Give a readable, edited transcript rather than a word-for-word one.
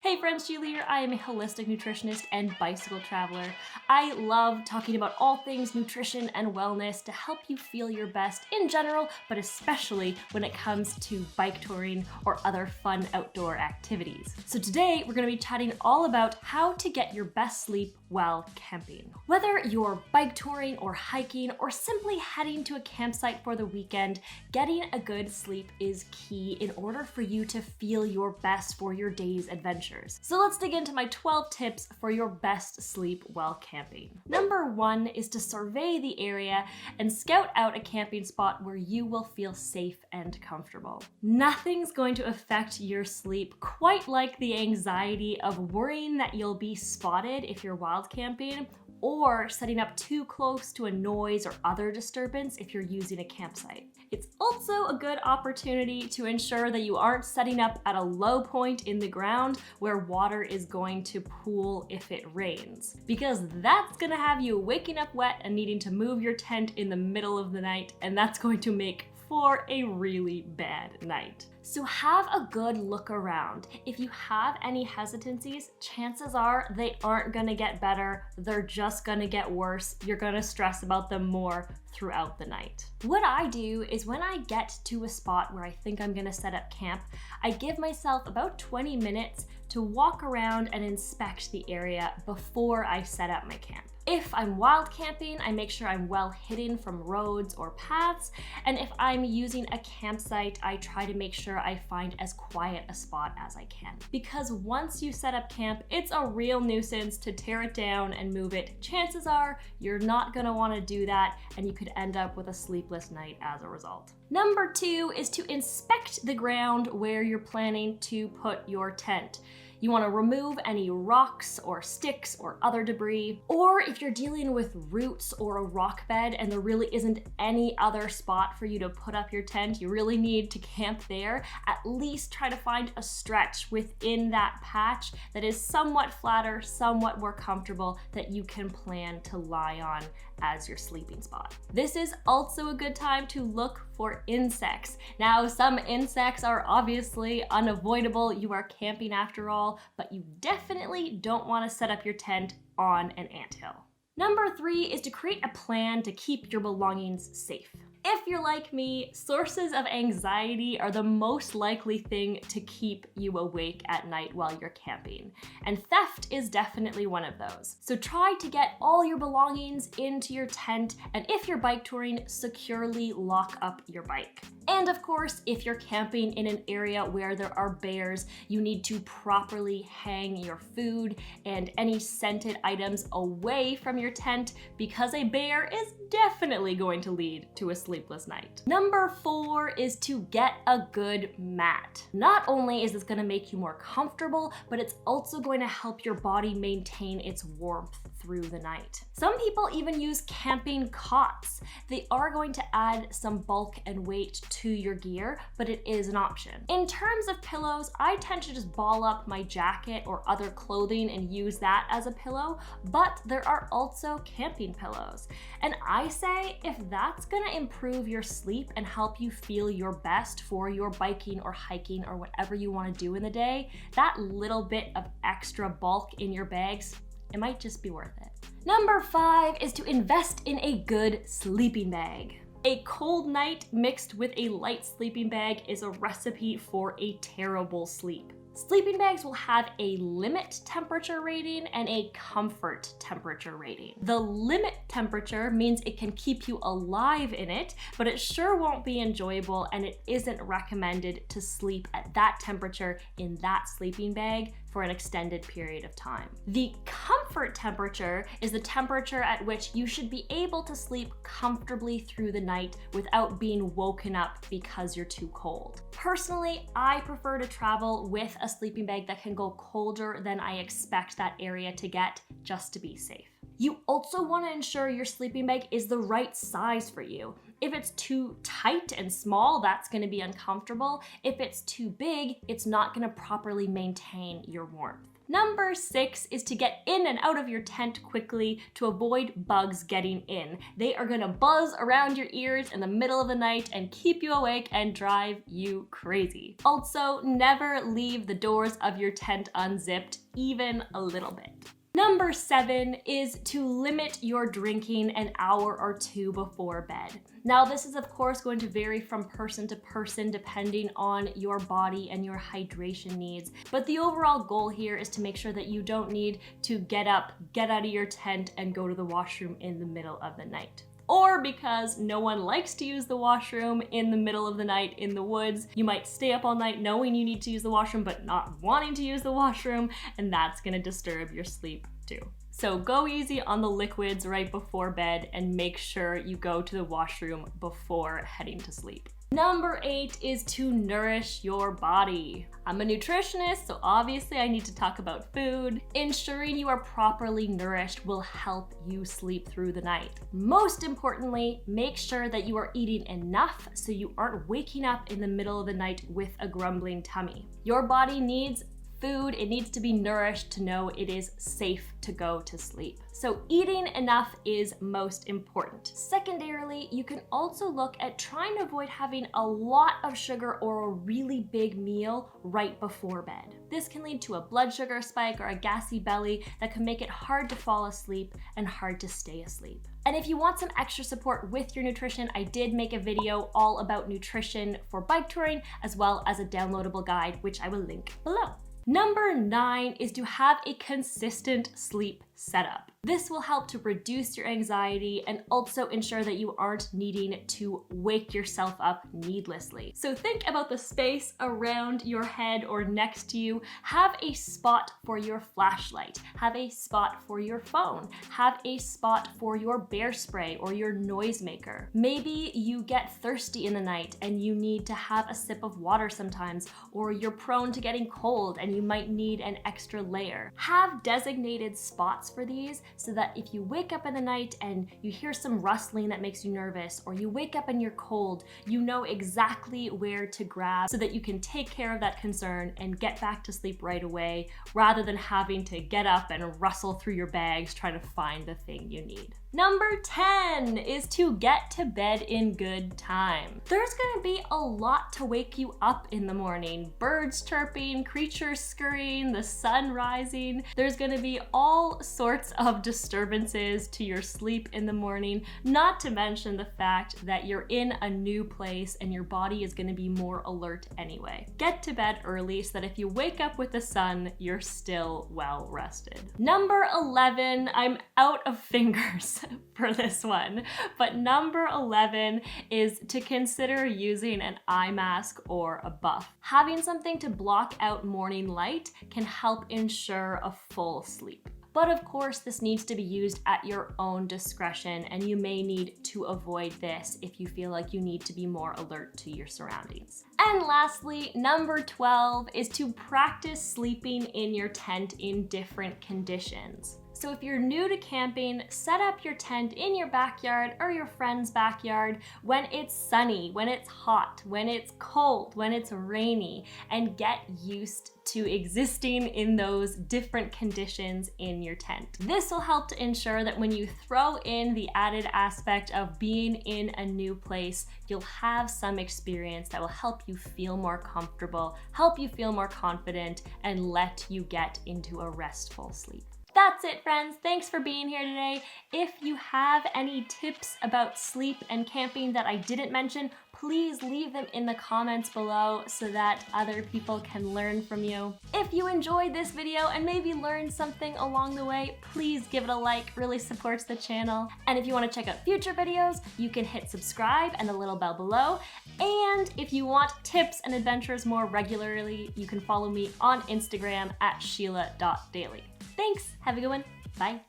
Hey friends, Julie here. I am a holistic nutritionist and bicycle traveler. I love talking about all things nutrition and wellness to help you feel your best in general, but especially when it comes to bike touring or other fun outdoor activities. So today we're going to be chatting all about how to get your best sleep while camping. Whether you're bike touring or hiking or simply heading to a campsite for the weekend, getting a good sleep is key in order for you to feel your best for your day's adventures. So let's dig into my 12 tips for your best sleep while camping. Number 1 is to survey the area and scout out a camping spot where you will feel safe and comfortable. Nothing's going to affect your sleep quite like the anxiety of worrying that you'll be spotted if you're wild camping, or setting up too close to a noise or other disturbance if you're using a campsite. It's also a good opportunity to ensure that you aren't setting up at a low point in the ground where water is going to pool if it rains, because that's gonna have you waking up wet and needing to move your tent in the middle of the night, and that's going to make for a really bad night. So have a good look around. If you have any hesitancies, chances are they aren't gonna get better, they're just gonna get worse. You're gonna stress about them more throughout the night. What I do is when I get to a spot where I think I'm gonna set up camp, I give myself about 20 minutes to walk around and inspect the area before I set up my camp. If I'm wild camping, I make sure I'm well hidden from roads or paths, and if I'm using a campsite, I try to make sure I find as quiet a spot as I can. Because once you set up camp, it's a real nuisance to tear it down and move it. Chances are you're not gonna wanna do that, and you could end up with a sleepless night as a result. Number 2 is to inspect the ground where you're planning to put your tent. You want to remove any rocks or sticks or other debris, or if you're dealing with roots or a rock bed and there really isn't any other spot for you to put up your tent, you really need to camp there, at least try to find a stretch within that patch that is somewhat flatter, somewhat more comfortable, that you can plan to lie on as your sleeping spot. This is also a good time to look for insects. Now, some insects are obviously unavoidable. You are camping after all, but you definitely don't want to set up your tent on an anthill. Number 3 is to create a plan to keep your belongings safe. If you're like me, sources of anxiety are the most likely thing to keep you awake at night while you're camping, and theft is definitely one of those. So try to get all your belongings into your tent, and if you're bike touring, securely lock up your bike. And of course, if you're camping in an area where there are bears, you need to properly hang your food and any scented items away from your tent, because a bear is definitely going to lead to a sleepless night. Number 4 is to get a good mat. Not only is this going to make you more comfortable, but it's also going to help your body maintain its warmth through the night. Some people even use camping cots. They are going to add some bulk and weight to your gear, but it is an option. In terms of pillows, I tend to just ball up my jacket or other clothing and use that as a pillow, but there are also camping pillows. And I say if that's gonna improve your sleep and help you feel your best for your biking or hiking or whatever you wanna do in the day, that little bit of extra bulk in your bags, it might just be worth it. Number 5 is to invest in a good sleeping bag. A cold night mixed with a light sleeping bag is a recipe for a terrible sleep. Sleeping bags will have a limit temperature rating and a comfort temperature rating. The limit temperature means it can keep you alive in it, but it sure won't be enjoyable, and it isn't recommended to sleep at that temperature in that sleeping bag for an extended period of time. The comfort temperature is the temperature at which you should be able to sleep comfortably through the night without being woken up because you're too cold. Personally, I prefer to travel with a sleeping bag that can go colder than I expect that area to get, just to be safe. You also want to ensure your sleeping bag is the right size for you. If it's too tight and small, that's gonna be uncomfortable. If it's too big, it's not gonna properly maintain your warmth. Number 6 is to get in and out of your tent quickly to avoid bugs getting in. They are gonna buzz around your ears in the middle of the night and keep you awake and drive you crazy. Also, never leave the doors of your tent unzipped, even a little bit. Number 7 is to limit your drinking an hour or 2 before bed. Now, this is of course going to vary from person to person depending on your body and your hydration needs. But the overall goal here is to make sure that you don't need to get up, get out of your tent, and go to the washroom in the middle of the night. Or because no one likes to use the washroom in the middle of the night in the woods, you might stay up all night knowing you need to use the washroom but not wanting to use the washroom, and that's gonna disturb your sleep too. So go easy on the liquids right before bed and make sure you go to the washroom before heading to sleep. Number 8 is to nourish your body. I'm a nutritionist, so obviously I need to talk about food. Ensuring you are properly nourished will help you sleep through the night. Most importantly, make sure that you are eating enough so you aren't waking up in the middle of the night with a grumbling tummy. Your body needs food, it needs to be nourished to know it is safe to go to sleep. So eating enough is most important. Secondarily, you can also look at trying to avoid having a lot of sugar or a really big meal right before bed. This can lead to a blood sugar spike or a gassy belly that can make it hard to fall asleep and hard to stay asleep. And if you want some extra support with your nutrition, I did make a video all about nutrition for bike touring, as well as a downloadable guide, which I will link below. Number 9 is to have a consistent sleep setup. This will help to reduce your anxiety and also ensure that you aren't needing to wake yourself up needlessly. So think about the space around your head or next to you. Have a spot for your flashlight. Have a spot for your phone. Have a spot for your bear spray or your noisemaker. Maybe you get thirsty in the night and you need to have a sip of water sometimes, or you're prone to getting cold and you might need an extra layer. Have designated spots for these so that if you wake up in the night and you hear some rustling that makes you nervous, or you wake up and you're cold, you know exactly where to grab so that you can take care of that concern and get back to sleep right away, rather than having to get up and rustle through your bags trying to find the thing you need. Number 10 is to get to bed in good time. There's gonna be a lot to wake you up in the morning. Birds chirping, creatures scurrying, the sun rising. There's gonna be all sorts of disturbances to your sleep in the morning, not to mention the fact that you're in a new place and your body is gonna be more alert anyway. Get to bed early so that if you wake up with the sun, you're still well rested. Number 11, I'm out of fingers for this one, but number 11 is to consider using an eye mask or a buff. Having something to block out morning light can help ensure a full sleep. But of course, this needs to be used at your own discretion, and you may need to avoid this if you feel like you need to be more alert to your surroundings. And lastly, number 12 is to practice sleeping in your tent in different conditions. So if you're new to camping, set up your tent in your backyard or your friend's backyard when it's sunny, when it's hot, when it's cold, when it's rainy, and get used to existing in those different conditions in your tent. This will help to ensure that when you throw in the added aspect of being in a new place, you'll have some experience that will help you feel more comfortable, help you feel more confident, and let you get into a restful sleep. That's it, friends. Thanks for being here today. If you have any tips about sleep and camping that I didn't mention, please leave them in the comments below so that other people can learn from you. If you enjoyed this video and maybe learned something along the way, please give it a like, really supports the channel. And if you want to check out future videos, you can hit subscribe and the little bell below. And if you want tips and adventures more regularly, you can follow me on Instagram at sheila.daily. Thanks, have a good one, bye.